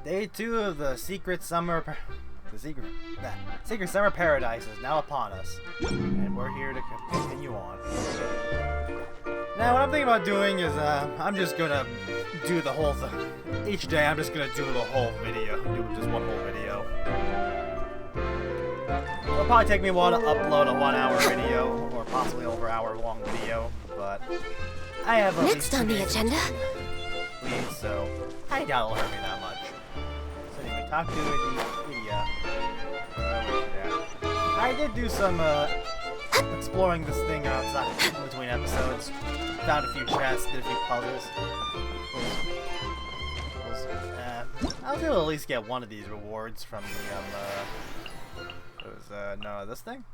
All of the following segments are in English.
Day 2 of the secret summer paradise is now upon us, and we're here to continue on. Now, what I'm thinking about doing is, I'm just gonna do the whole thing. Each day, I'm just gonna do the whole video, do just one whole video. It'll probably take me a while to upload a 1 hour video, or possibly over hour long video, but I have next on the agenda. Please, so I doubt it'll hurt me that much. So anyway, talk to Idia. I did do some exploring this thing outside between episodes. Found a few chests, did a few puzzles. I was able to at least get one of these rewards from the this thing?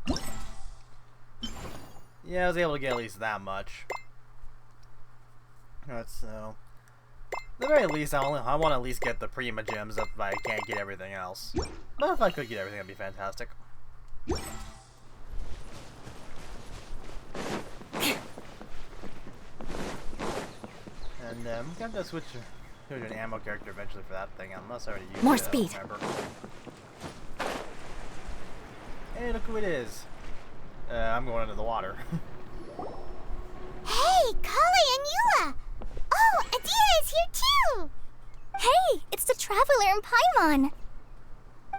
Yeah, I was able to get at least that much. So at the very least, I want to at least get the Prima gems if I can't get everything else. But if I could get everything, that'd be fantastic. And I'm going to switch to an ammo character eventually for that thing, unless I already used more it. speed. Hey, look who it is. I'm going into the water. Hey, Kali and Eula! Oh, Adia is here too! Hey, it's the Traveler and Paimon.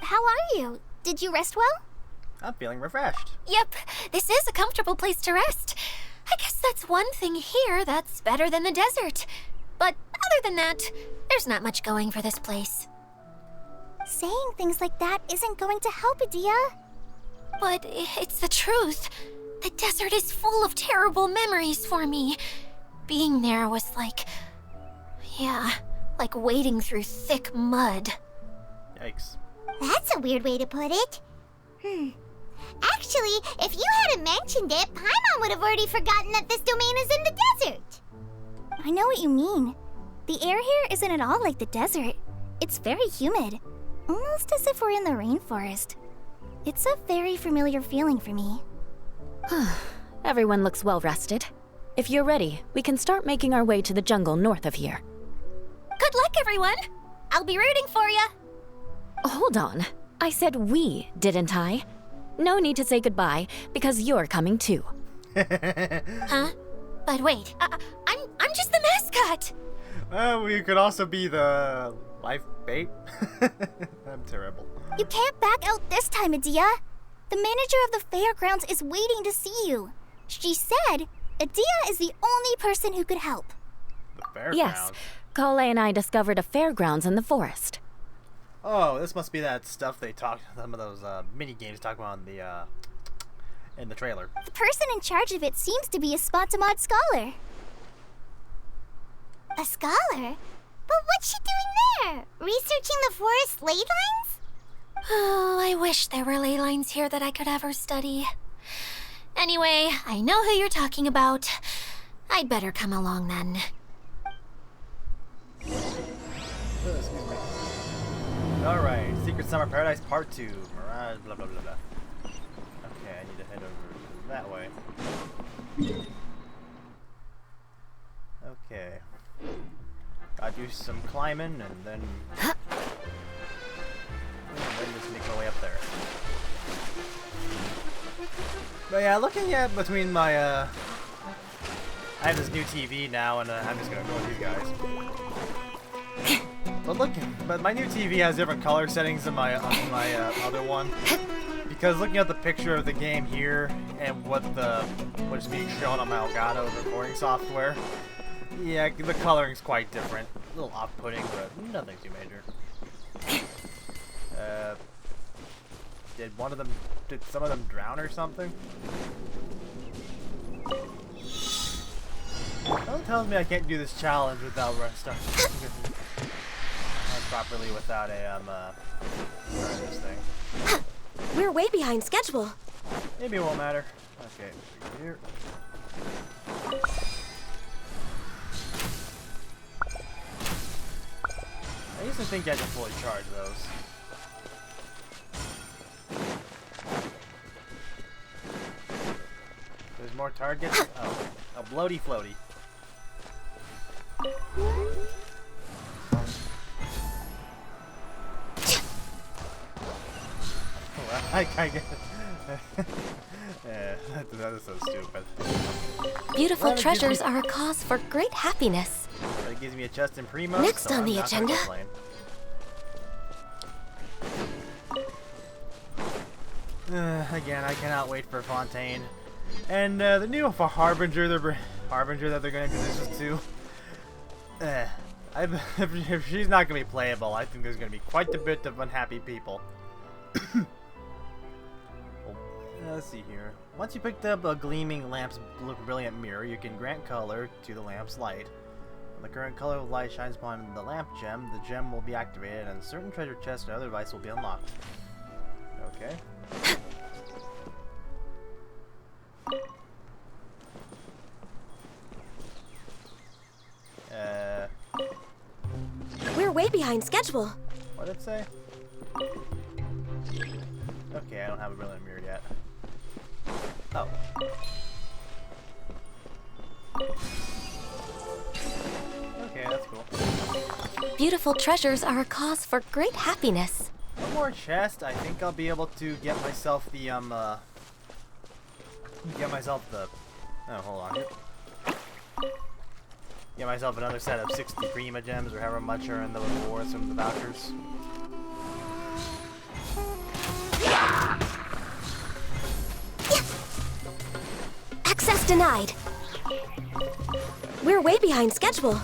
How are you? Did you rest well? I'm feeling refreshed. Yep, this is a comfortable place to rest. I guess that's one thing here that's better than the desert. But other than that, there's not much going for this place. Saying things like that isn't going to help, Adia. But it's the truth. The desert is full of terrible memories for me. Being there was like wading through thick mud. Yikes. That's a weird way to put it. Actually, if you hadn't mentioned it, Paimon would have already forgotten that this domain is in the desert. I know what you mean. The air here isn't at all like the desert. It's very humid. Almost as if we're in the rainforest. It's a very familiar feeling for me. Everyone looks well rested. If you're ready, we can start making our way to the jungle north of here. Good luck, everyone! I'll be rooting for you! Hold on. I said we, didn't I? No need to say goodbye, because you're coming too. Huh? But wait, I'm just the mascot! Well, we could also be the life bait. I'm terrible. You can't back out this time, Adia. The manager of the fairgrounds is waiting to see you. She said Adia is the only person who could help. The fairgrounds? Yes, Kale and I discovered a fairgrounds in the forest. Oh, this must be that stuff they talked, some of those mini games talk about in the trailer. The person in charge of it seems to be a Spontamod scholar. A scholar? But what's she doing there? Researching the forest ley lines? Oh, I wish there were ley lines here that I could ever study. Anyway, I know who you're talking about. I'd better come along then. Alright, Secret Summer Paradise Part 2. Mirage, blah blah blah blah. Okay, I need to head over that way. Okay. Gotta do some climbing and then just make my way up there. But yeah, looking at between my I have this new TV now, and I'm just gonna go with these guys. But my new TV has different color settings than my other one. Because looking at the picture of the game here and what's being shown on my Elgato recording software, yeah, the coloring's quite different. A little off-putting, but nothing too major. Did some of them drown or something? Someone tells me I can't do this challenge without properly without this thing. We're way behind schedule. Maybe it won't matter. Okay, here. I used to think I could fully charge those. There's more targets? Oh, a bloaty floaty. I get it. Yeah, that is so stupid. Beautiful Well, it gives treasures me- are a cause for great happiness. But it gives me a chest in Primo. Next so on I'm the not gonna agenda. complain. Again, I cannot wait for Fontaine. And the new Harbinger, Harbinger that they're going to introduce us to. If she's not going to be playable, I think there's going to be quite a bit of unhappy people. Let's see here. Once you picked up a gleaming lamp's brilliant mirror, you can grant color to the lamp's light. When the current color of light shines upon the lamp gem, the gem will be activated, and certain treasure chests and other devices will be unlocked. Okay. We're way behind schedule. What did it say? Okay, I don't have a brilliant mirror yet. Oh. Okay, that's cool. Beautiful treasures are a cause for great happiness. One more chest. I think I'll be able to get myself the oh, hold on. Get myself another set of 60 Prima gems or however much are in the rewards from the vouchers. Access denied. We're way behind schedule.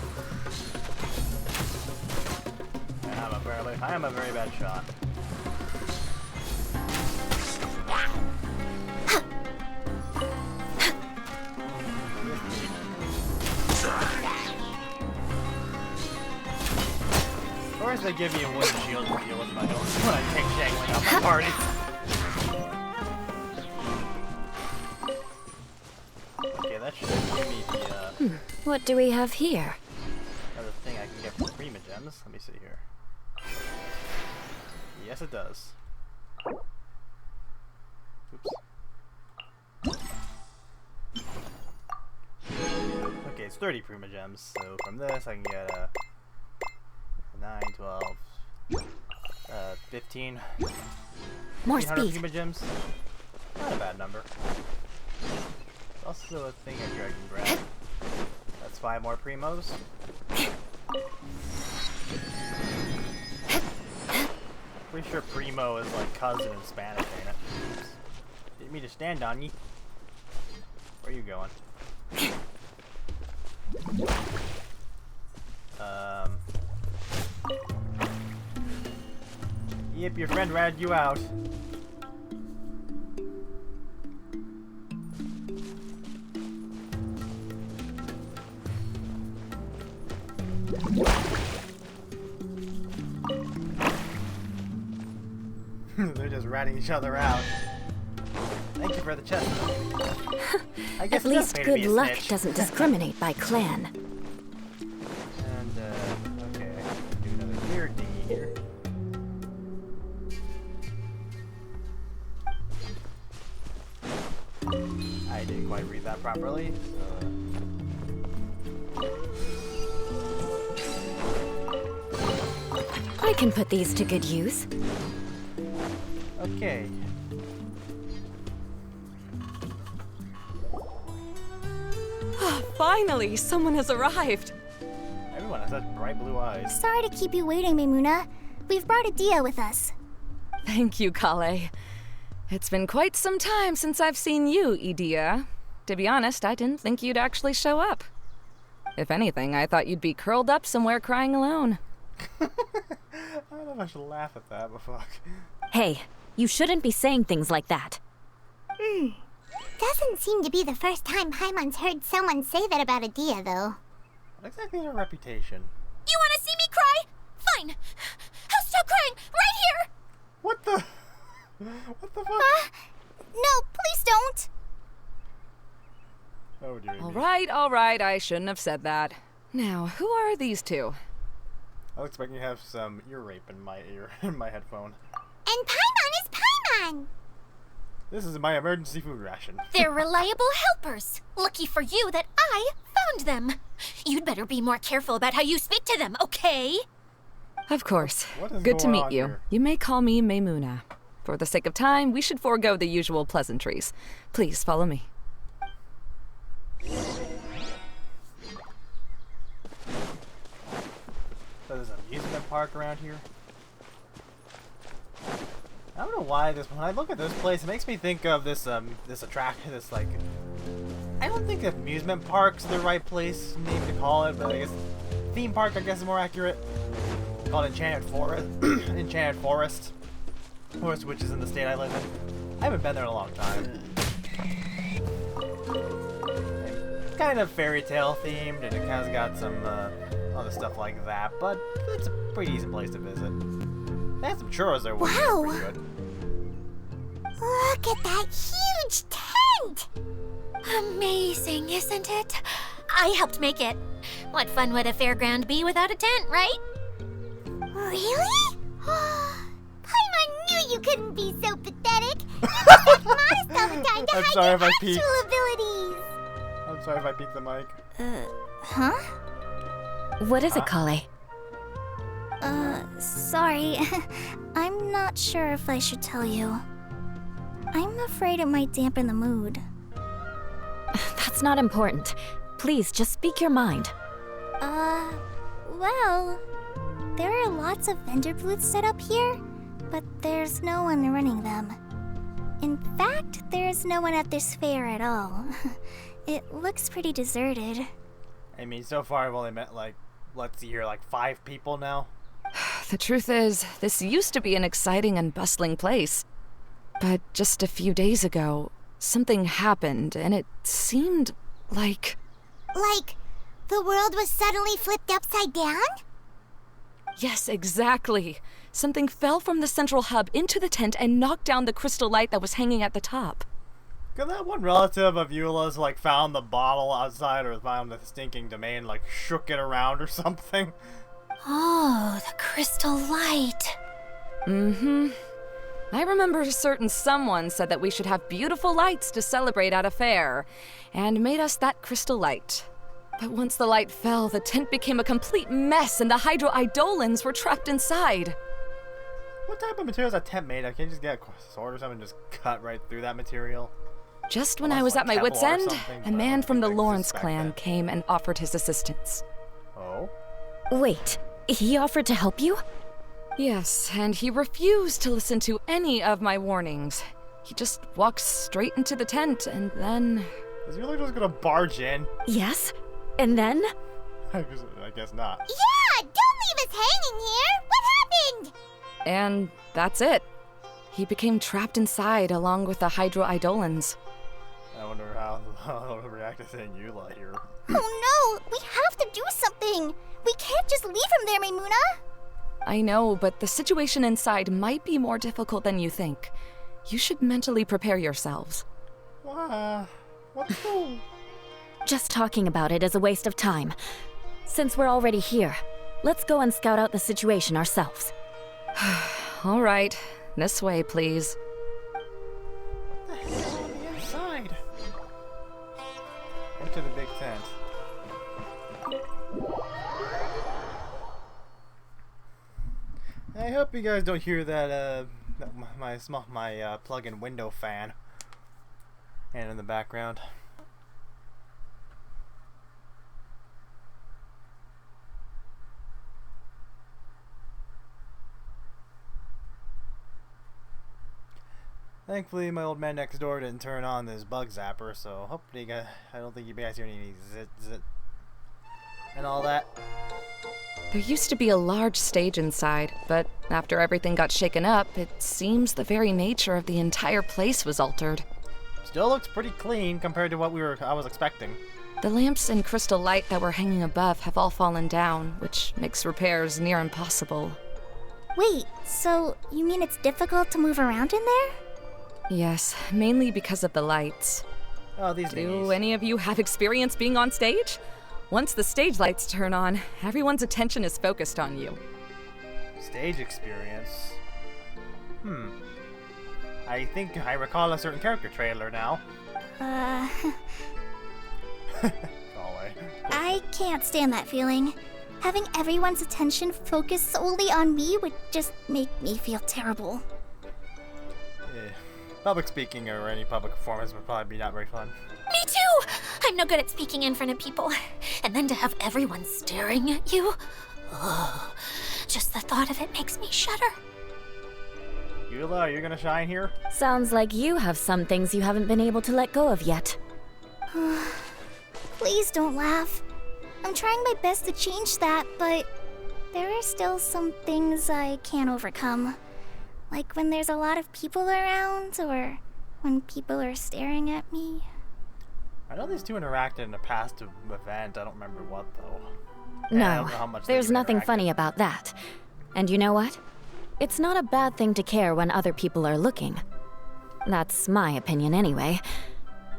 I am a very bad shot. Of course they give me a wooden shield to deal with my own when I take Shangling out my party. Okay, that should give me the What do we have here? other thing I can get from Prima Gems. Let me see here. Yes, it does. Oops. Okay, it's 30 Prima Gems, so from this I can get 9, 12, 15. More 1,500 speed. Prima Gems. Not a bad number. There's also a thing here I can grab. That's 5 more Primos. Pretty sure Primo is like cousin in Spanish, ain't it? Oops. Didn't mean to stand on ye. Where are you going? Yep, your friend ratted you out. They're just ratting each other out. Thank you for the chest. I guess At it does least pay to be good a luck snitch. doesn't discriminate by clan. And, okay, do another weird thingy here. I didn't quite read that properly. I can put these to good use. Okay. Finally, someone has arrived. Everyone has such bright blue eyes. Sorry to keep you waiting, Maimuna. We've brought Adia with us. Thank you, Kale. It's been quite some time since I've seen you, Idia. To be honest, I didn't think you'd actually show up. If anything, I thought you'd be curled up somewhere crying alone. I don't know if I should laugh at that, but fuck. Hey, you shouldn't be saying things like that. Doesn't seem to be the first time Paimon's heard someone say that about Adia, though. What exactly is her reputation? You want to see me cry? Fine. I'll stop crying right here. What the? What the fuck? No, please don't. Oh dear. All right, I shouldn't have said that. Now, who are these two? I was expecting to have some ear rape in my ear, in my headphone. And Paimon is Paimon. This is my emergency food ration. They're reliable helpers. Lucky for you that I found them. You'd better be more careful about how you speak to them, okay? Of course. What is Good to going meet on you. here? You may call me Maimuna. For the sake of time, we should forego the usual pleasantries. Please follow me. So there's an amusement park around here. I don't know why when I look at this place, it makes me think of this attraction, I don't think amusement park's the right place name to call it, but I guess theme park I guess is more accurate. Called Enchanted Forest, Enchanted Forest, which is in the state I live in. I haven't been there in a long time. It's kind of fairy tale themed, and it has got some other stuff like that, but it's a pretty decent place to visit. They had some churros there, which Wow. was pretty good. Look at that huge tent! Amazing, isn't it? I helped make it. What fun would a fairground be without a tent, right? Really? Paimon knew you couldn't be so pathetic. You just act modest all the time to I'm hide sorry your if I actual peeked. abilities. I'm sorry if I peeked the mic. Huh? What is it, Kale? Sorry. I'm not sure if I should tell you. I'm afraid it might dampen the mood. That's not important. Please, just speak your mind. Well, there are lots of vendor booths set up here, but there's no one running them. In fact, there's no one at this fair at all. It looks pretty deserted. I mean, so far I've only met let's see here, 5 people now. The truth is, this used to be an exciting and bustling place. But just a few days ago, something happened, and it seemed like... Like, the world was suddenly flipped upside down? Yes, exactly. Something fell from the central hub into the tent and knocked down the crystal light that was hanging at the top. Could that one relative of Eula's found the bottle outside or found the stinking domain, shook it around or something? Oh, the crystal light. Mm-hmm. I remember a certain someone said that we should have beautiful lights to celebrate at a fair, and made us that crystal light. But once the light fell, the tent became a complete mess and the hydro-eidolons were trapped inside. What type of material is that tent made of? Can't you just get a sword or something and just cut right through that material? Just when I Unless, was at my Kevlar or wit's end, something, a but I man don't from think the they Lawrence suspect clan that. came and offered his assistance. Oh? Wait, he offered to help you? Yes, and he refused to listen to any of my warnings. He just walked straight into the tent, and then... Is Eula just gonna barge in? Yes? And then? I guess not. Yeah, don't leave us hanging here! What happened? And that's it. He became trapped inside along with the hydro-eidolons. I wonder how I'll react to seeing Eula here. Oh no! We have to do something! We can't just leave him there, Maimuna! I know, but the situation inside might be more difficult than you think. You should mentally prepare yourselves. What's the... Just talking about it is a waste of time. Since we're already here, let's go and scout out the situation ourselves. All right, this way, please. What the hell on the inside? Into the big tent. I hope you guys don't hear that, my plug-in window fan. And in the background. Thankfully, my old man next door didn't turn on this bug zapper, so hopefully I don't think you guys hear any zit zit and all that. There used to be a large stage inside, but after everything got shaken up, it seems the very nature of the entire place was altered. Still looks pretty clean compared to what I was expecting. The lamps and crystal light that were hanging above have all fallen down, which makes repairs near impossible. Wait, so you mean it's difficult to move around in there? Yes, mainly because of the lights. Oh, these Do thingies. any of you have experience being on stage? Once the stage lights turn on, everyone's attention is focused on you. Stage experience. I think I recall a certain character trailer now. Golly. I can't stand that feeling. Having everyone's attention focused solely on me would just make me feel terrible. Public speaking or any public performance would probably be not very fun. Me too! I'm no good at speaking in front of people. And then to have everyone staring at you. Oh, just the thought of it makes me shudder. Eula, are you gonna shine here? Sounds like you have some things you haven't been able to let go of yet. Please don't laugh. I'm trying my best to change that, but there are still some things I can't overcome. Like when there's a lot of people around, or when people are staring at me. I know these two interacted in a past event. I don't remember what, though. And I No, don't know how much they there's even nothing interacted. funny about that. And you know what? It's not a bad thing to care when other people are looking. That's my opinion anyway.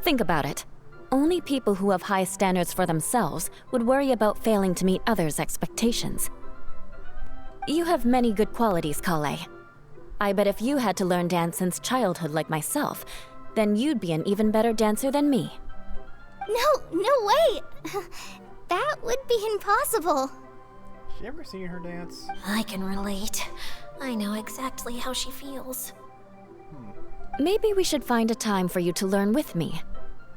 Think about it. Only people who have high standards for themselves would worry about failing to meet others' expectations. You have many good qualities, Kale. I bet if you had to learn dance since childhood like myself, then you'd be an even better dancer than me. No way! That would be impossible. She ever seen her dance? I can relate. I know exactly how she feels. Maybe we should find a time for you to learn with me.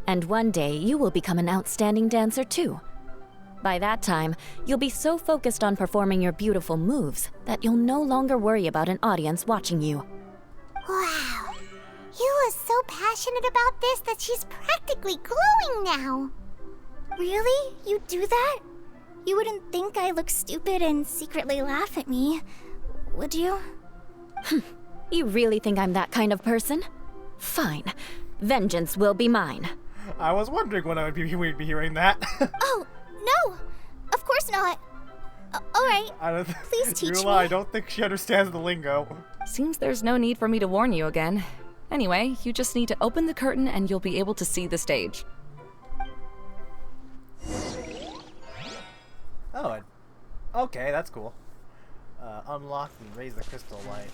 And one day you will become an outstanding dancer too. By that time, you'll be so focused on performing your beautiful moves that you'll no longer worry about an audience watching you. Wow. Eula's so passionate about this that she's practically glowing now. Really? You do that? You wouldn't think I look stupid and secretly laugh at me, would you? You really think I'm that kind of person? Fine. Vengeance will be mine. I was wondering when we'd be hearing that. Oh, no! Of course not. Alright, please teach Eula, me. I don't think she understands the lingo. Seems there's no need for me to warn you again. Anyway, you just need to open the curtain and you'll be able to see the stage. Oh, okay, that's cool. Unlock and raise the crystal light.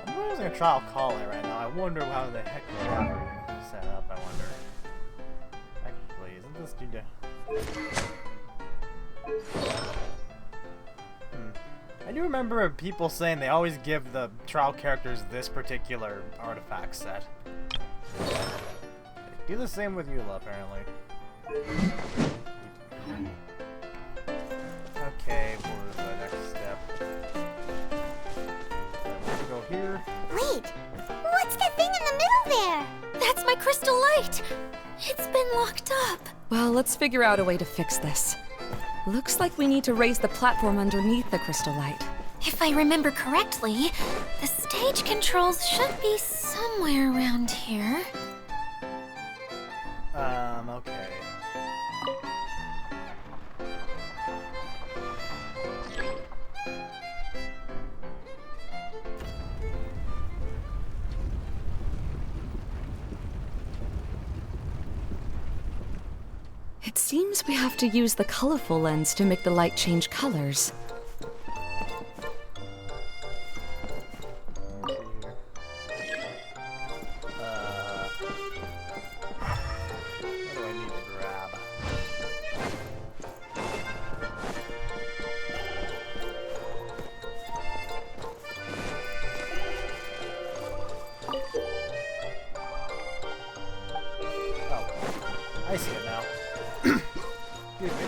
I'm using a trial call it right now. I wonder how the heck the battery is set up. I wonder. Actually, isn't this due to? I do remember people saying they always give the trial characters this particular artifact set. They do the same with Eula, apparently. Okay, where's the next step? I'm gonna go here. Wait, what's that thing in the middle there? That's my crystal light! It's been locked up. Well, let's figure out a way to fix this. Looks like we need to raise the platform underneath the crystal light. If I remember correctly, the stage controls should be somewhere around here. Okay. It seems we have to use the colorful lens to make the light change colors. What do I need to grab? Oh, I see it now. Excuse me.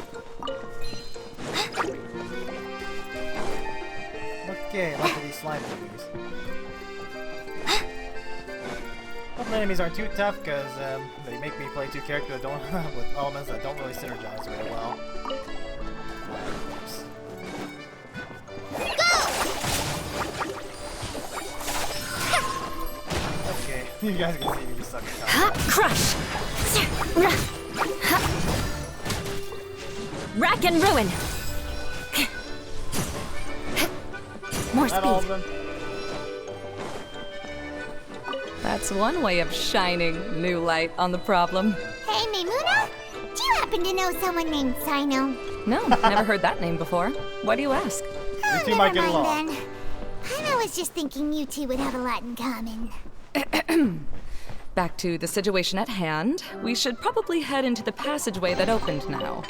Okay, enough of these slime enemies. Hope the enemies aren't too tough, because they make me play two characters that don't with elements that don't really synergize very well. Oops. Okay, you guys can see me just sucking Ha! Crush! Rack and ruin! More Not all of speed. them. That's one way of shining new light on the problem. Hey, Maimuna, do you happen to know someone named Sino? No, never heard that name before. Why do you ask? Oh, two might never get mind along. then. I was just thinking you two would have a lot in common. Back to the situation at hand. We should probably head into the passageway that opened now.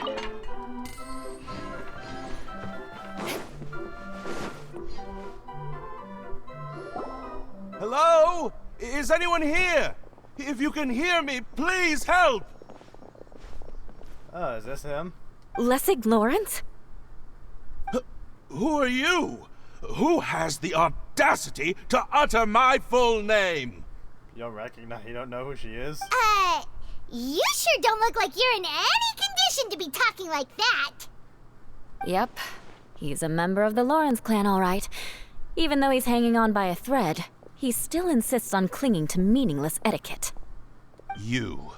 Is anyone here? If you can hear me, please help! Oh, is this him? Lessig Lawrence? Who are you? Who has the audacity to utter my full name? You don't know who she is? You sure don't look like you're in any condition to be talking like that. Yep. He's a member of the Lawrence clan, all right. Even though he's hanging on by a thread, he still insists on clinging to meaningless etiquette. You.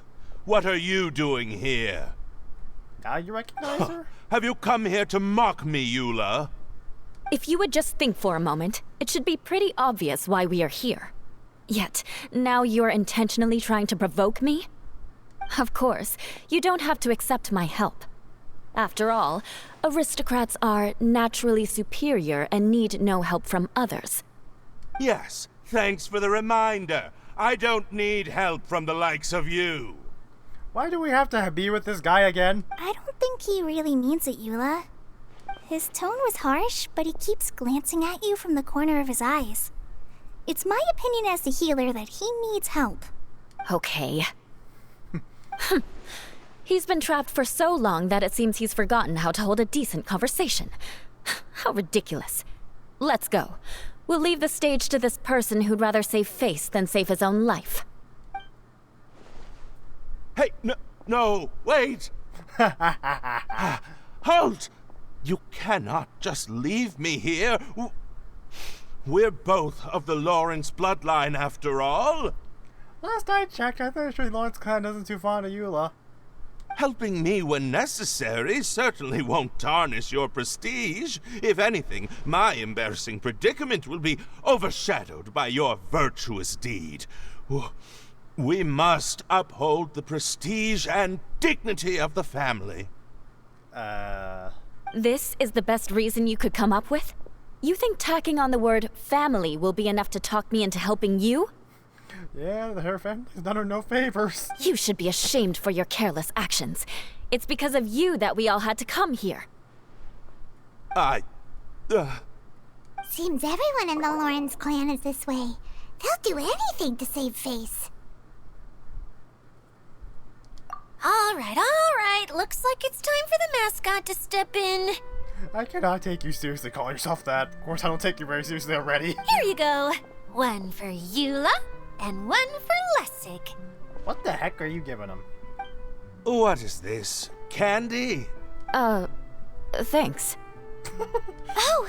What are you doing here? Now you recognize her? Have you come here to mock me, Eula? If you would just think for a moment, it should be pretty obvious why we are here. Yet, now you're intentionally trying to provoke me? Of course, you don't have to accept my help. After all, aristocrats are naturally superior and need no help from others. Yes, thanks for the reminder. I don't need help from the likes of you. Why do we have to be with this guy again? I don't think he really means it, Eula. His tone was harsh, but he keeps glancing at you from the corner of his eyes. It's my opinion as the healer that he needs help. Okay. He's been trapped for so long that it seems he's forgotten how to hold a decent conversation. How ridiculous. Let's go. We'll leave the stage to this person who'd rather save face than save his own life. Hey, no, wait! Halt! You cannot just leave me here. We're both of the Lawrence bloodline, after all. Last I checked, I thought sure Lawrence clan isn't too fond of Eula. Helping me when necessary certainly won't tarnish your prestige. If anything, my embarrassing predicament will be overshadowed by your virtuous deed. We must uphold the prestige and dignity of the family. This is the best reason you could come up with? You think tacking on the word family will be enough to talk me into helping you? Yeah, her family's done her no favors. You should be ashamed for your careless actions. It's because of you that we all had to come here. Seems everyone in the Lawrence clan is this way. They'll do anything to save face. All right. Looks like it's time for the mascot to step in. I cannot take you seriously calling yourself that. Of course, I don't take you very seriously already. Here you go. One for Eula and one for Lessig. What the heck are you giving him? What is this? Candy? Thanks. Oh,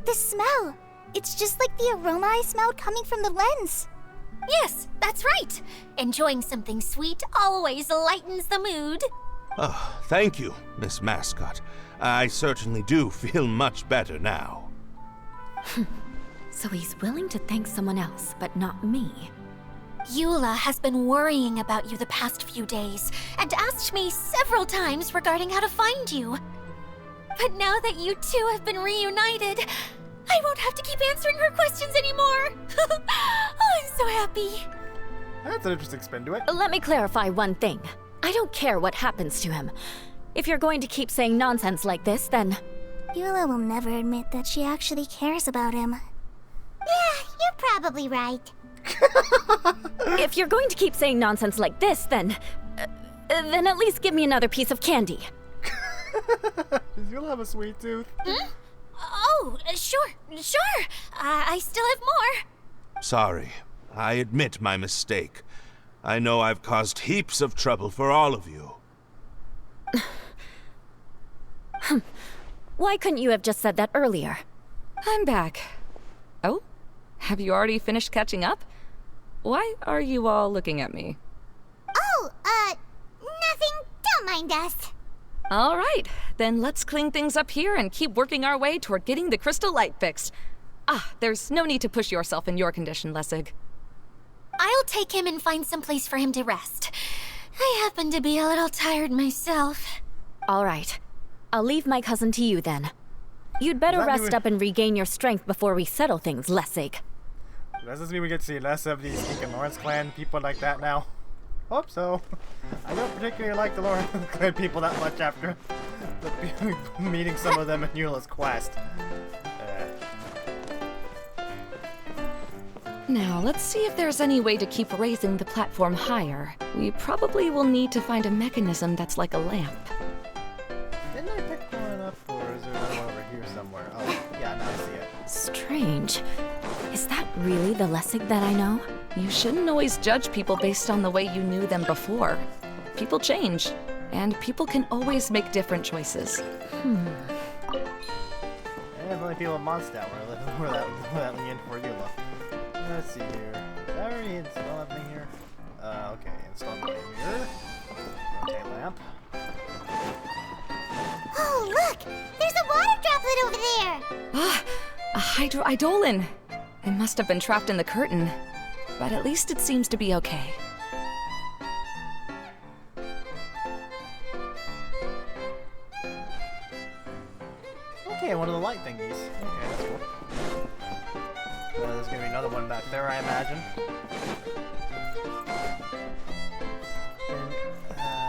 the smell. It's just like the aroma I smelled coming from the lens. Yes, that's right. Enjoying something sweet always lightens the mood. Oh, thank you, Miss Mascot. I certainly do feel much better now. So he's willing to thank someone else, but not me. Eula has been worrying about you the past few days and asked me several times regarding how to find you. But now that you two have been reunited, I won't have to keep answering her questions anymore. Oh, I'm so happy. That's an interesting spin to it. Let me clarify one thing. I don't care what happens to him. If you're going to keep saying nonsense like this, then... Eula will never admit that she actually cares about him. Yeah, you're probably right. If you're going to keep saying nonsense like this, then at least give me another piece of candy. You'll have a sweet tooth. Oh, sure. I still have more. Sorry. I admit my mistake. I know I've caused heaps of trouble for all of you. Why couldn't you have just said that earlier? I'm back. Oh? Have you already finished catching up? Why are you all looking at me? Oh, nothing. Don't mind us. All right, then let's clean things up here and keep working our way toward getting the crystal light fixed. There's no need to push yourself in your condition, Lessig. I'll take him and find some place for him to rest. I happen to be a little tired myself. All right. I'll leave my cousin to you then. You'd better rest up and regain your strength before we settle things, Lessig. Does this mean we get to see less of these stinking Lawrence clan people like that now? Hope so. I don't particularly like the Lawrence clan people that much after meeting some of them in Eula's quest. Now, let's see if there's any way to keep raising the platform higher. We probably will need to find a mechanism that's like a lamp. Didn't I pick one up, or is there another one over here somewhere? Oh, yeah, now I see it. Strange. Is that really the Lessig that I know? You shouldn't always judge people based on the way you knew them before. People change, and people can always make different choices. And only people in Mondstadt where that Leon for you look. Let's see here. Did I already install that thing here? Okay, install the mirror. Rotate lamp. Oh, look! There's a water droplet over there! Ah, a hydroidolin. It must have been trapped in the curtain, but at least it seems to be okay. Okay, one of the light thingies. Okay, that's cool. There's gonna be another one back there, I imagine. And,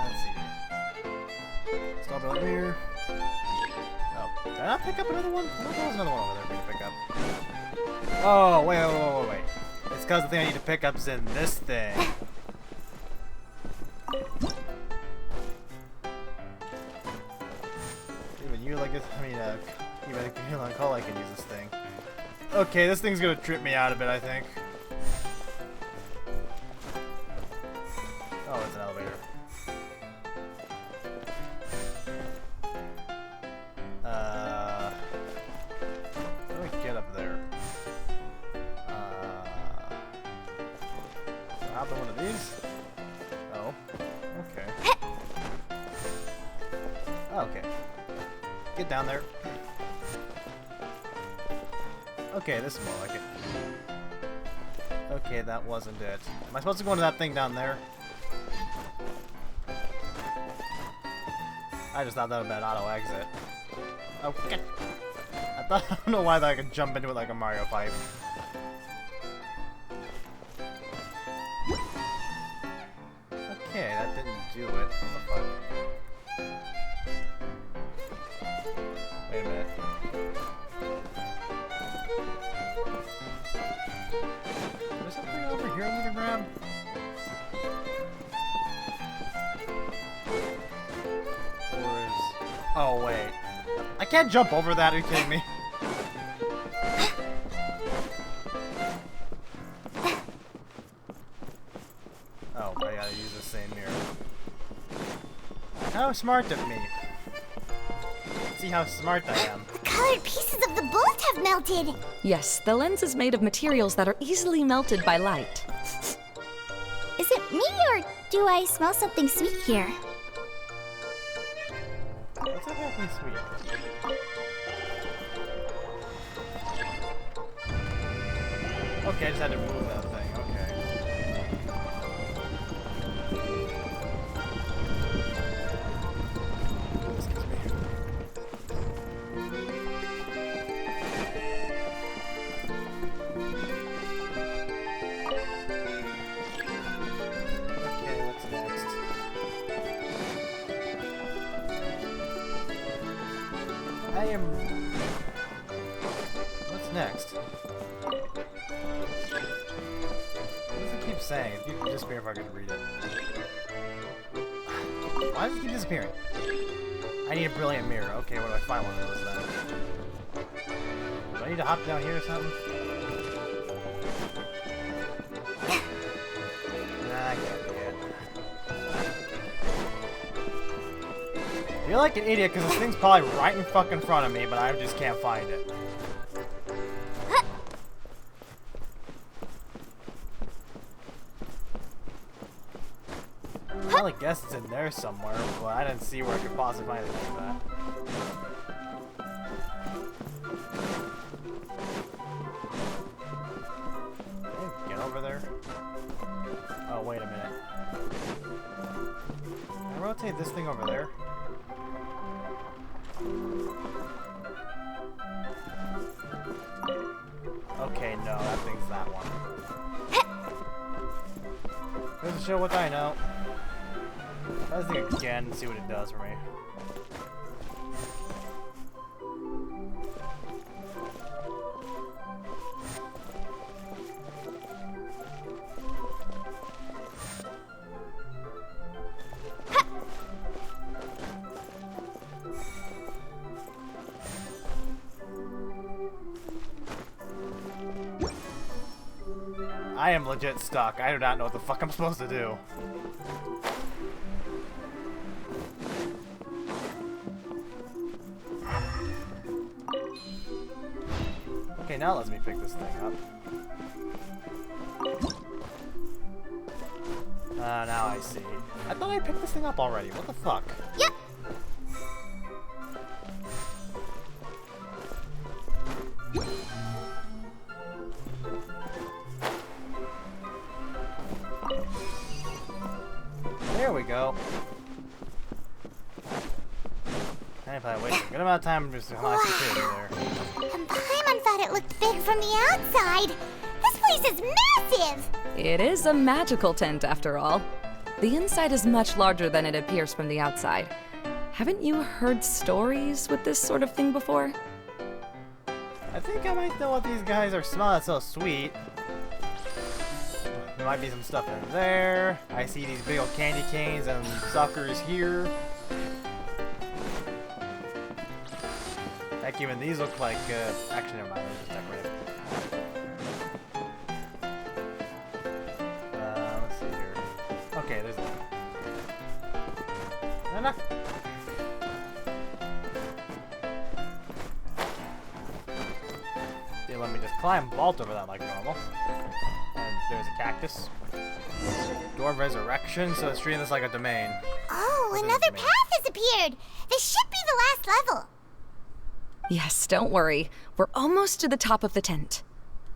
let's see. Stop right here. Oh, did I not pick up another one? I thought there was another one over there for me to pick up. Oh, wait. It's because the thing I need to pick up is in this thing. Even you like this, even Cole can use this thing. Okay, this thing's gonna trip me out a bit, I think. Oh, it's an elevator. How do we get up there? Hop on one of these? Oh, okay. Oh, okay. Get down there. Okay, this is more like it. Okay, that wasn't it. Am I supposed to go into that thing down there? I just thought that would be an auto exit. Okay. I don't know why I could jump into it like a Mario pipe. Okay, that didn't do it. What the fuck? Wait a minute. There's something over here I need to grab? Or is... Oh, wait. I can't jump over that, are you kidding me? Oh, I gotta use the same mirror. How smart of me. See how smart I am. The colored pieces of the bullet have melted! Yes, the lens is made of materials that are easily melted by light. Is it me, or do I smell something sweet here? What's exactly sweet? Okay, I just had to move that thing. Okay. Excuse me. Okay, what's next? I am... What's next? What does it keep saying? It keeps disappearing if I could read it. Why does it keep disappearing? I need a brilliant mirror. Okay, where do I find one of those then? Do I need to hop down here or something? Nah, I can't do it. I feel like an idiot because this thing's probably right in fucking front of me, but I just can't find it. I guess it's in there somewhere, but I didn't see where I could possibly find it like that. Okay, get over there. Oh, wait a minute. Can I rotate this thing over there? Okay, no, that thing's that one. Doesn't show what I know. Let's think again and see what it does for me. I am legit stuck. I do not know what the fuck I'm supposed to do. Okay, now let me pick this thing up. Now I see. I thought I picked this thing up already. What the fuck? Yep. There we go. I probably wasted a good amount of time just on my security there. And Paimon thought it looked big from the outside. This place is massive! It is a magical tent, after all. The inside is much larger than it appears from the outside. Haven't you heard stories with this sort of thing before? I think I might know what these guys are smelling so sweet. There might be some stuff in there. I see these big old candy canes and suckers here. Heck, even these look like, actually never mind, they're just decorative. Let's see here. Okay, there's one. Enough. They let me just climb vault over that like normal. And there's a cactus. Door of Resurrection, so it's treating this like a domain. Oh, This is another me. path has appeared! This should be the last level! Yes, don't worry. We're almost to the top of the tent.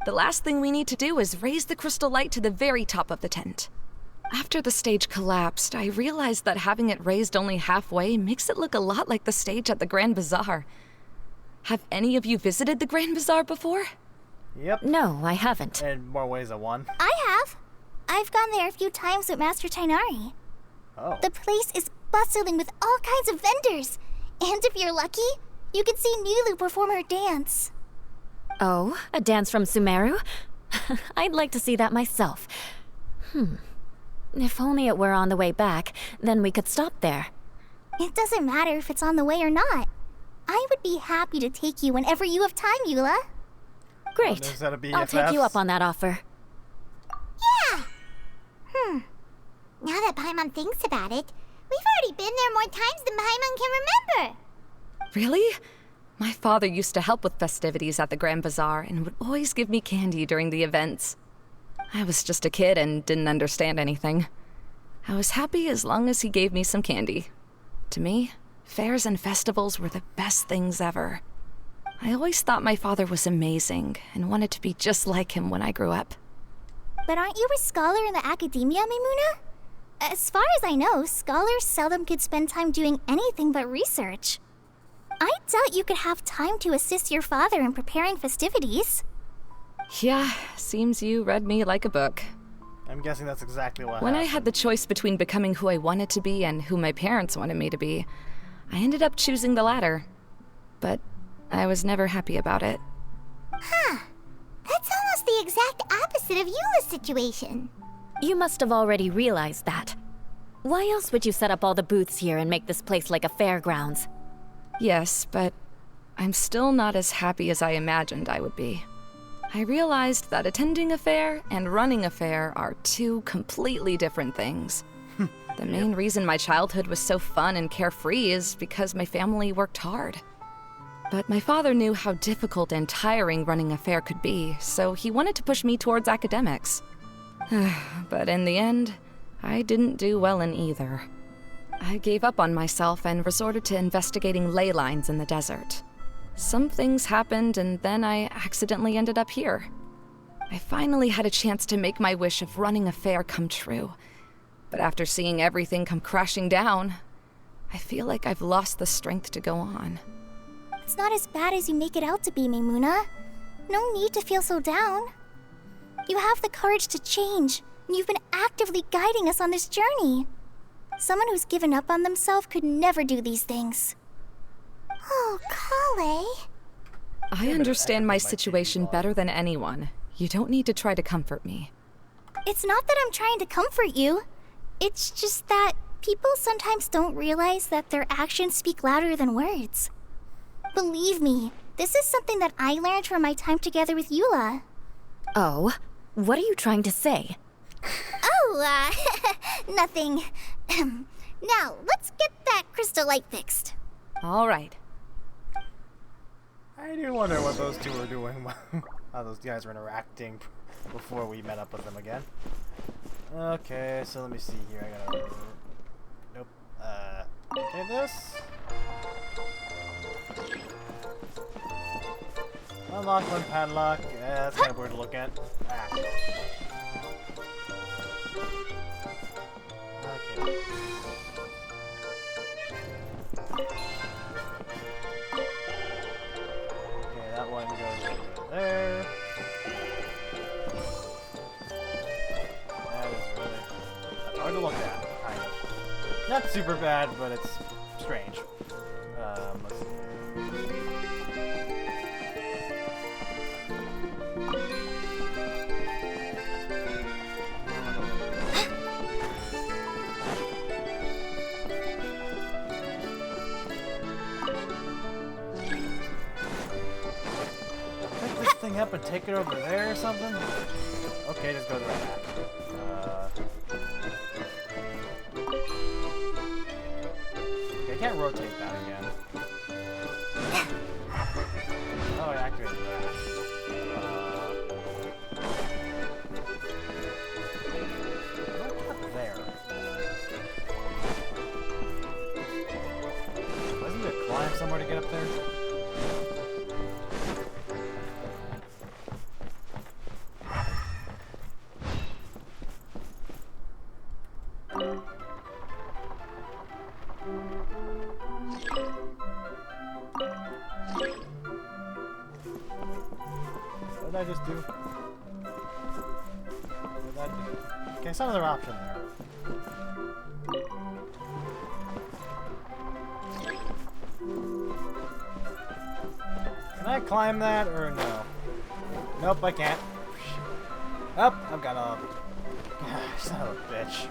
The last thing we need to do is raise the crystal light to the very top of the tent. After the stage collapsed, I realized that having it raised only halfway makes it look a lot like the stage at the Grand Bazaar. Have any of you visited the Grand Bazaar before? Yep. No, I haven't. In more ways than one. I have. I've gone there a few times with Master Tainari. Oh. The place is bustling with all kinds of vendors. And if you're lucky, you can see Nilu perform her dance. Oh, a dance from Sumeru? I'd like to see that myself. If only it were on the way back, then we could stop there. It doesn't matter if it's on the way or not. I would be happy to take you whenever you have time, Eula. Great. There's that a I'll take you BFFs. up on that offer. Yeah. Now that Paimon thinks about it, we've already been there more times than Paimon can remember. Really? My father used to help with festivities at the Grand Bazaar and would always give me candy during the events. I was just a kid and didn't understand anything. I was happy as long as he gave me some candy. To me, fairs and festivals were the best things ever. I always thought my father was amazing and wanted to be just like him when I grew up. But aren't you a scholar in the academia, Maimuna? As far as I know, scholars seldom could spend time doing anything but research. I doubt you could have time to assist your father in preparing festivities. Yeah, seems you read me like a book. I'm guessing that's exactly what When I happened. had the choice between becoming who I wanted to be and who my parents wanted me to be, I ended up choosing the latter. But I was never happy about it. That's almost the exact opposite of Eula's situation. You must have already realized that. Why else would you set up all the booths here and make this place like a fairgrounds? Yes, but I'm still not as happy as I imagined I would be. I realized that attending a fair and running a fair are two completely different things. The main reason my childhood was so fun and carefree is because my family worked hard. But my father knew how difficult and tiring running a fair could be, so he wanted to push me towards academics. But in the end, I didn't do well in either. I gave up on myself and resorted to investigating ley lines in the desert. Some things happened, and then I accidentally ended up here. I finally had a chance to make my wish of running a fair come true. But after seeing everything come crashing down, I feel like I've lost the strength to go on. It's not as bad as you make it out to be, Maimuna. No need to feel so down. You have the courage to change, and you've been actively guiding us on this journey. Someone who's given up on themselves could never do these things. Oh, Kale. I understand my situation better than anyone. You don't need to try to comfort me. It's not that I'm trying to comfort you. It's just that people sometimes don't realize that their actions speak louder than words. Believe me, this is something that I learned from my time together with Eula. Oh, What are you trying to say? Oh, nothing. Now, let's get that crystal light fixed. All right. I do wonder what those two were doing, how those guys were interacting before we met up with them again. Okay, so let me see here. I gotta. Nope. Okay, this. Unlock one padlock. Yeah, that's kind of weird to look at. Ah. Okay. Okay, that one goes over there. That is really that's hard to look at, kind of. Not super bad, but it's strange. Let's see. Pick this thing up and take it over there or something? Okay, just go to the right back. Okay, I can't rotate that again. Oh, I activated that. Up there. Wasn't there a climb somewhere to get up there? What did I just do? What did that do? Okay, some other option there. Can I climb that or no? Nope, I can't. Oh, I've got a... Son of a bitch.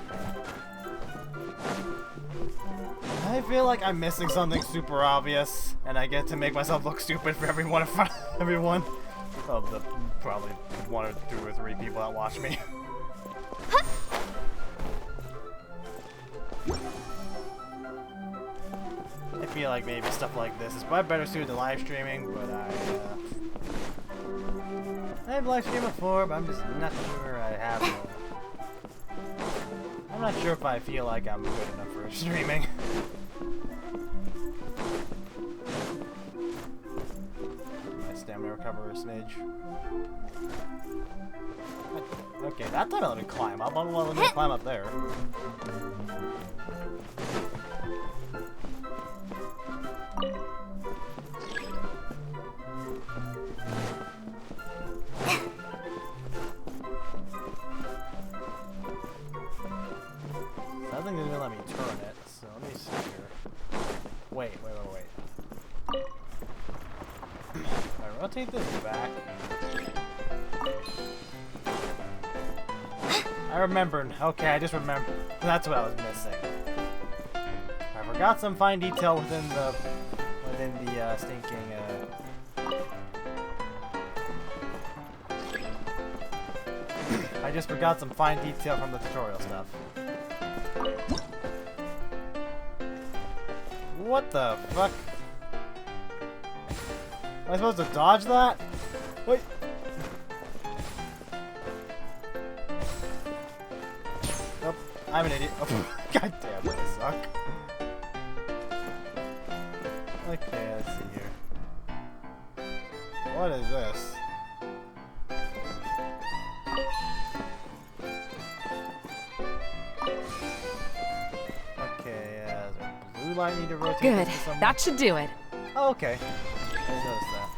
I feel like I'm missing something super obvious, and I get to make myself look stupid for everyone in front of everyone. Of the probably 1 or 2 or 3 people that watch me. I feel like maybe stuff like this is probably better suited to live streaming, but I've live streamed before, but I'm just not sure I have. I'm not sure if I feel like I'm good enough for streaming. My stamina recover a smidge. Okay, that time I let me climb up. I'm gonna let me climb up there. I think they're gonna let me turn it, so let me see here. Wait. If I rotate this back. I remembered. Okay, I just remembered. That's what I was missing. I forgot some fine detail within the stinking I just forgot some fine detail from the tutorial stuff. What the fuck? Am I supposed to dodge that? Wait. Nope. I'm an idiot. Oh, God damn, I suck. Okay, let's see here. What is this? Okay, is there a blue light need to rotate? Good. This to somewhere? That should do it. Oh, okay. I didn't notice that.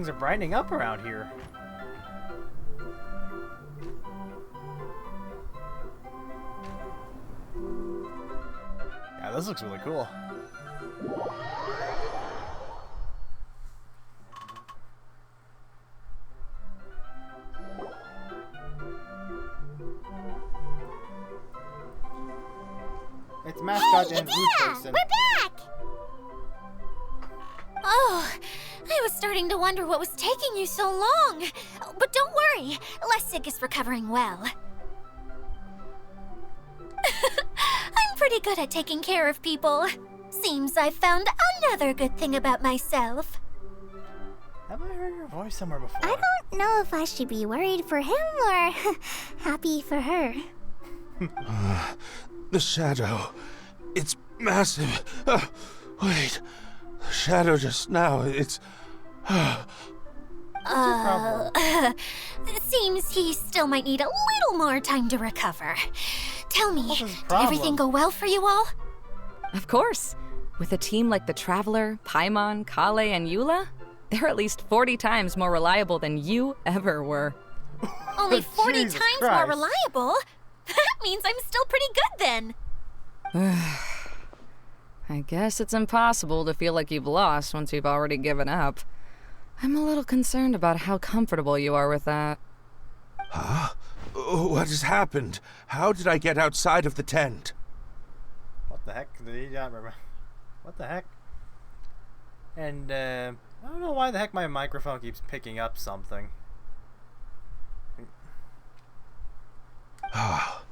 things are brightening up around here. Yeah, this looks really cool. It's mascot and food person. We're back! Oh, I was starting to wonder what was taking you so long. But don't worry, Lessig is recovering well. I'm pretty good at taking care of people. Seems I've found another good thing about myself. Have I heard your voice somewhere before? I don't know if I should be worried for him or happy for her. The shadow. It's massive. Wait. The shadow just now. It's. Seems he still might need a little more time to recover. Tell me, What's his did problem? everything go well for you all? Of course. With a team like the Traveler, Paimon, Kale, and Eula, they're at least 40 times more reliable than you ever were. Only 40 Jesus times Christ. more reliable? That means I'm still pretty good then. I guess it's impossible to feel like you've lost once you've already given up. I'm a little concerned about how comfortable you are with that. Huh? What has happened? How did I get outside of the tent? What the heck? Did he not remember? What the heck? And, I don't know why the heck my microphone keeps picking up something. Ah,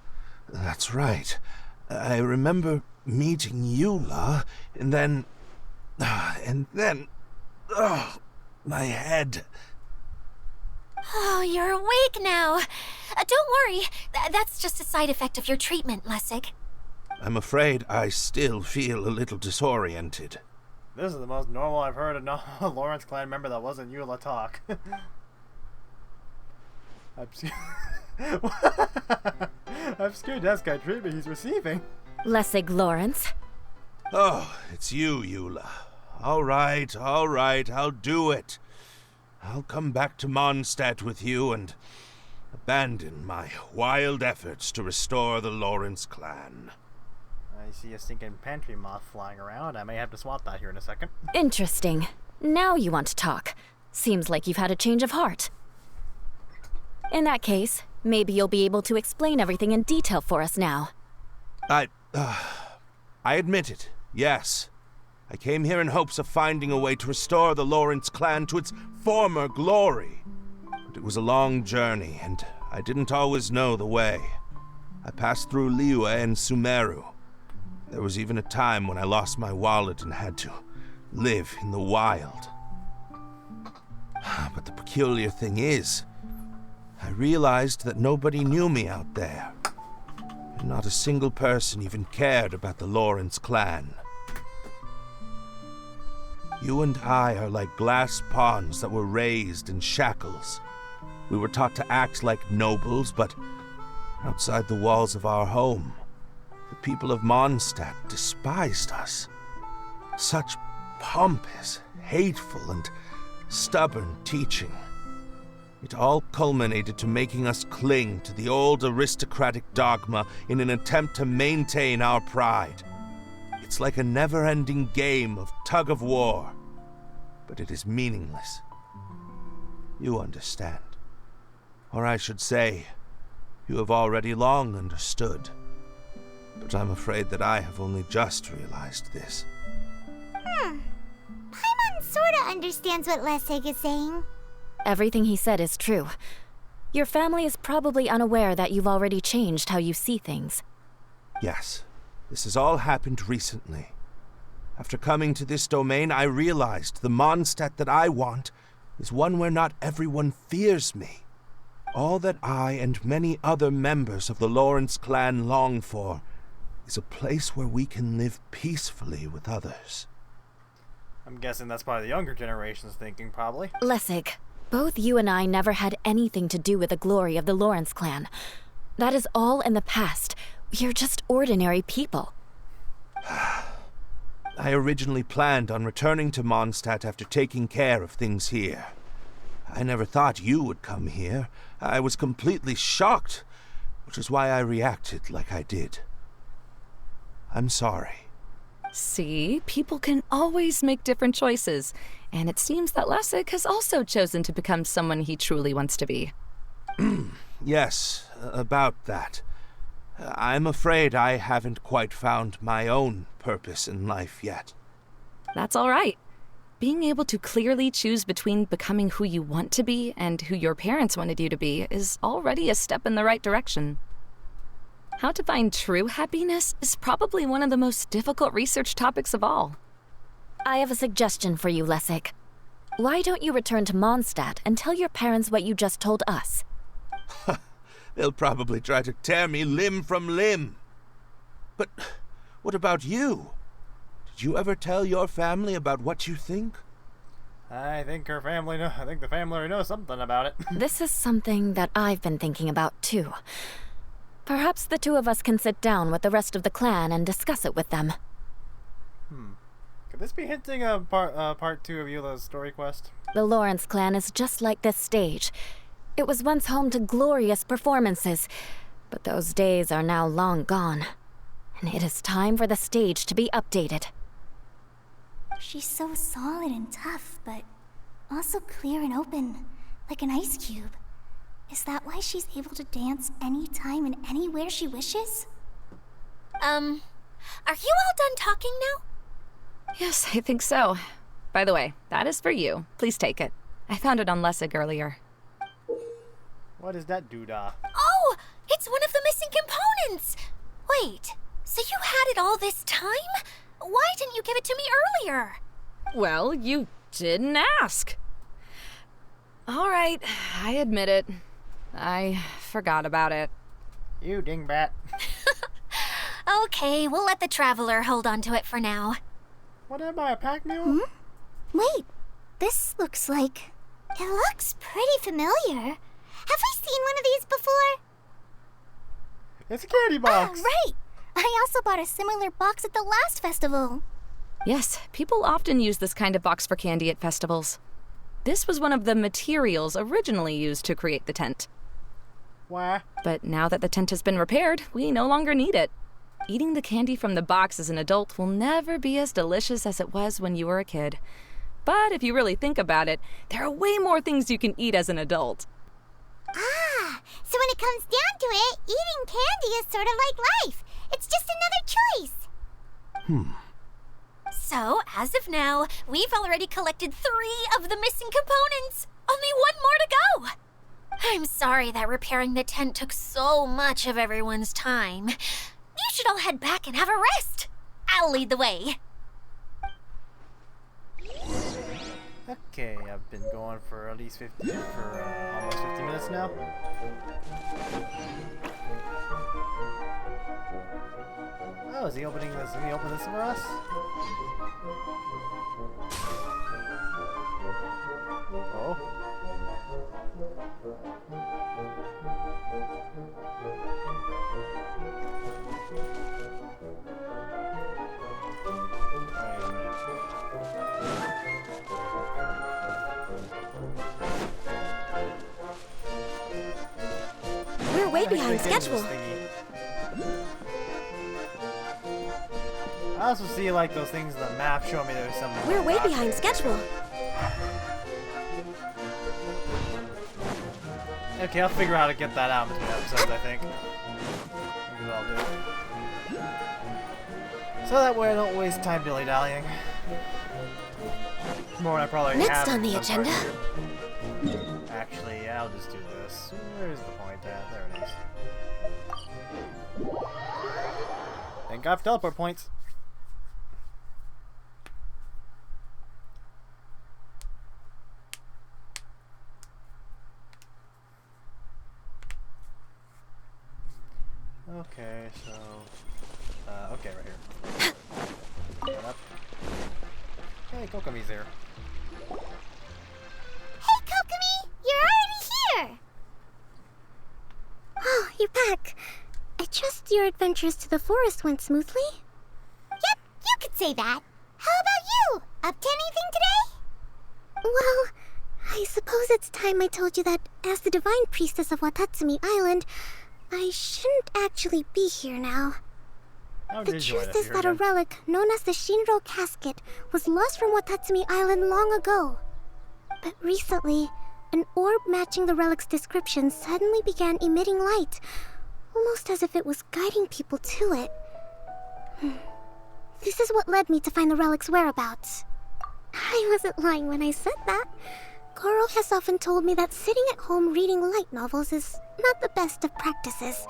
that's right. I remember meeting Eula, and then... my head. Oh, you're awake now. Don't worry, that's just a side effect of your treatment, Lessig. I'm afraid I still feel a little disoriented. This is the most normal I've heard a Lawrence clan member that wasn't Eula talk. I'm scared that's kind of treatment he's receiving. Lessig Lawrence. Oh, it's you, Eula. All right, I'll do it. I'll come back to Mondstadt with you and abandon my wild efforts to restore the Lawrence clan. I see a stinking pantry moth flying around. I may have to swat that here in a second. Interesting. Now you want to talk. Seems like you've had a change of heart. In that case, maybe you'll be able to explain everything in detail for us now. I admit it, yes. I came here in hopes of finding a way to restore the Lawrence clan to its former glory. But it was a long journey, and I didn't always know the way. I passed through Liyue and Sumeru. There was even a time when I lost my wallet and had to live in the wild. But the peculiar thing is, I realized that nobody knew me out there. And not a single person even cared about the Lawrence clan. You and I are like glass pawns that were raised in shackles. We were taught to act like nobles, but outside the walls of our home, the people of Mondstadt despised us. Such pompous, hateful, and stubborn teaching. It all culminated to making us cling to the old aristocratic dogma in an attempt to maintain our pride. It's like a never-ending game of tug-of-war, but it is meaningless. You understand. Or I should say, you have already long understood. But I'm afraid that I have only just realized this. Paimon sorta understands what Lessig is saying. Everything he said is true. Your family is probably unaware that you've already changed how you see things. Yes, this has all happened recently. After coming to this domain, I realized the Mondstadt that I want is one where not everyone fears me. All that I and many other members of the Lawrence clan long for is a place where we can live peacefully with others. I'm guessing that's probably the younger generation's thinking, probably. Lessig, both you and I never had anything to do with the glory of the Lawrence clan. That is all in the past. We're just ordinary people. I originally planned on returning to Mondstadt after taking care of things here. I never thought you would come here. I was completely shocked, which is why I reacted like I did. I'm sorry. See, people can always make different choices, and it seems that Lessig has also chosen to become someone he truly wants to be. Yes, about that. I'm afraid I haven't quite found my own purpose in life yet. That's all right. Being able to clearly choose between becoming who you want to be and who your parents wanted you to be is already a step in the right direction. How to find true happiness is probably one of the most difficult research topics of all. I have a suggestion for you, Lessig. Why don't you return to Mondstadt and tell your parents what you just told us? They'll probably try to tear me limb from limb. But what about you? Did you ever tell your family about what you think? I think the family knows something about it. This is something that I've been thinking about, too. Perhaps the two of us can sit down with the rest of the clan and discuss it with them. Could this be hinting of part 2 of Eula's story quest? The Lawrence clan is just like this stage. It was once home to glorious performances, but those days are now long gone. And it is time for the stage to be updated. She's so solid and tough, but also clear and open, like an ice cube. Is that why she's able to dance anytime and anywhere she wishes? Are you all done talking now? Yes, I think so. By the way, that is for you. Please take it. I found it on Lessig earlier. What is that doodah? Oh, it's one of the missing components! Wait, so you had it all this time? Why didn't you give it to me earlier? Well, you didn't ask. All right, I admit it. I forgot about it. You dingbat. Okay, we'll let the Traveler hold on to it for now. What am I, a pack mule? Wait, this looks like... It looks pretty familiar. Have I seen one of these before? It's a candy box. Oh, right! I also bought a similar box at the last festival. Yes, people often use this kind of box for candy at festivals. This was one of the materials originally used to create the tent. Why? But now that the tent has been repaired, we no longer need it. Eating the candy from the box as an adult will never be as delicious as it was when you were a kid. But if you really think about it, there are way more things you can eat as an adult. Ah, so when it comes down to it, eating candy is sort of like life. It's just another choice. So, as of now, we've already collected 3 of the missing components. Only 1 more to go. I'm sorry that repairing the tent took so much of everyone's time. You should all head back and have a rest. I'll lead the way. Okay, I've been going for at least almost 50 minutes now. Oh, is he opening this? Did he open this for us? Oh. We're way behind schedule. I also see like those things in the map showing me there's some. We're way behind schedule. Okay, I'll figure out how to get that out between episodes, I think. Maybe what I'll do. So that way I don't waste time dilly-dallying. More than I probably Next have on the some part agenda. here. Actually, yeah, I'll just do this. Where's the point at? There it is. Thank God for teleport points. Okay, so... okay, right here. Right up. Hey, Kokomi's here. Hey, Kokomi! You're already here! Oh, you're back. I trust your adventures to the forest went smoothly? Yep, you could say that. How about you? Up to anything today? Well, I suppose it's time I told you that, as the Divine Priestess of Watatsumi Island, I shouldn't actually be here now. How The did you wind truth up is here that a again? relic known as the Shinro Casket was lost from Watatsumi Island long ago. But recently, an orb matching the relic's description suddenly began emitting light, almost as if it was guiding people to it. This is what led me to find the relic's whereabouts. I wasn't lying when I said that. Goro has often told me that sitting at home reading light novels is not the best of practices,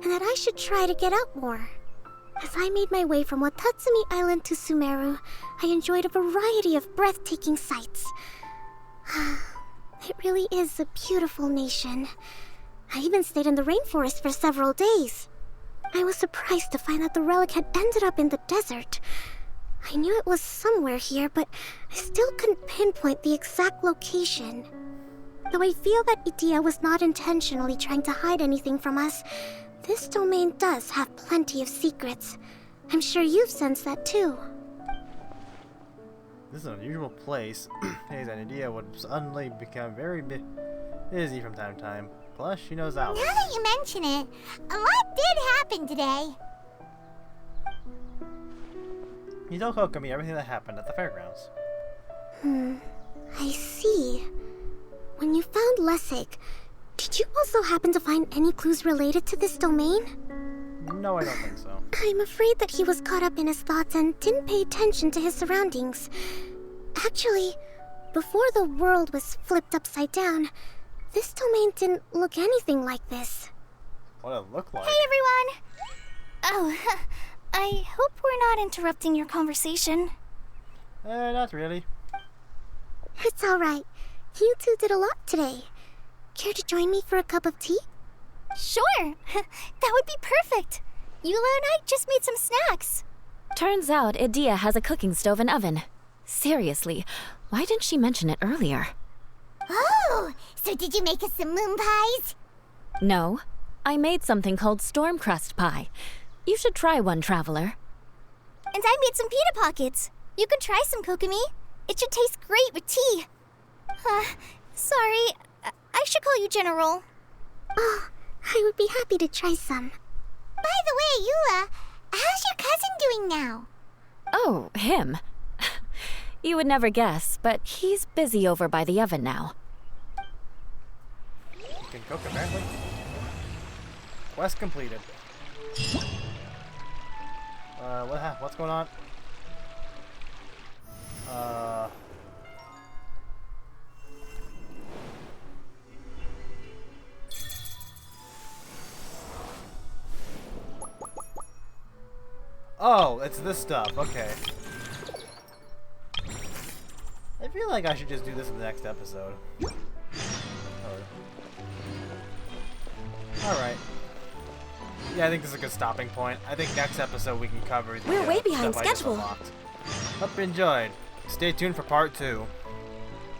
and that I should try to get out more. As I made my way from Watatsumi Island to Sumeru, I enjoyed a variety of breathtaking sights. It really is a beautiful nation. I even stayed in the rainforest for several days. I was surprised to find that the relic had ended up in the desert. I knew it was somewhere here, but I still couldn't pinpoint the exact location. Though I feel that Idia was not intentionally trying to hide anything from us, this domain does have plenty of secrets. I'm sure you've sensed that too. This is an unusual place. Hayes and Idea would suddenly become very busy from time to time. Plus, she knows Now Alice. that you mention it, a lot did happen today. You told Kokomi everything that happened at the fairgrounds. I see. When you found Lessig, did you also happen to find any clues related to this domain? No, I don't think so. I'm afraid that he was caught up in his thoughts and didn't pay attention to his surroundings. Actually, before the world was flipped upside down, this domain didn't look anything like this. What it looked like? Hey everyone! Oh, I hope we're not interrupting your conversation. Not really. It's alright. You two did a lot today. Care to join me for a cup of tea? Sure! That would be perfect! Eula and I just made some snacks. Turns out Idia has a cooking stove and oven. Seriously, why didn't she mention it earlier? Oh! So did you make us some moon pies? No, I made something called storm crust pie. You should try one, traveler. And I made some pita pockets. You could try some, Kokomi. It should taste great with tea. Sorry. I should call you General. Oh, I would be happy to try some. By the way, Eula, how's your cousin doing now? Oh, him. You would never guess, but he's busy over by the oven now. You can cook, apparently. Quest completed. What's going on? Oh, it's this stuff. Okay. I feel like I should just do this in the next episode. Alright. Yeah, I think this is a good stopping point. I think next episode we can cover the We're way behind stuff I just schedule. unlocked. Hope you enjoyed. Stay tuned for part 2.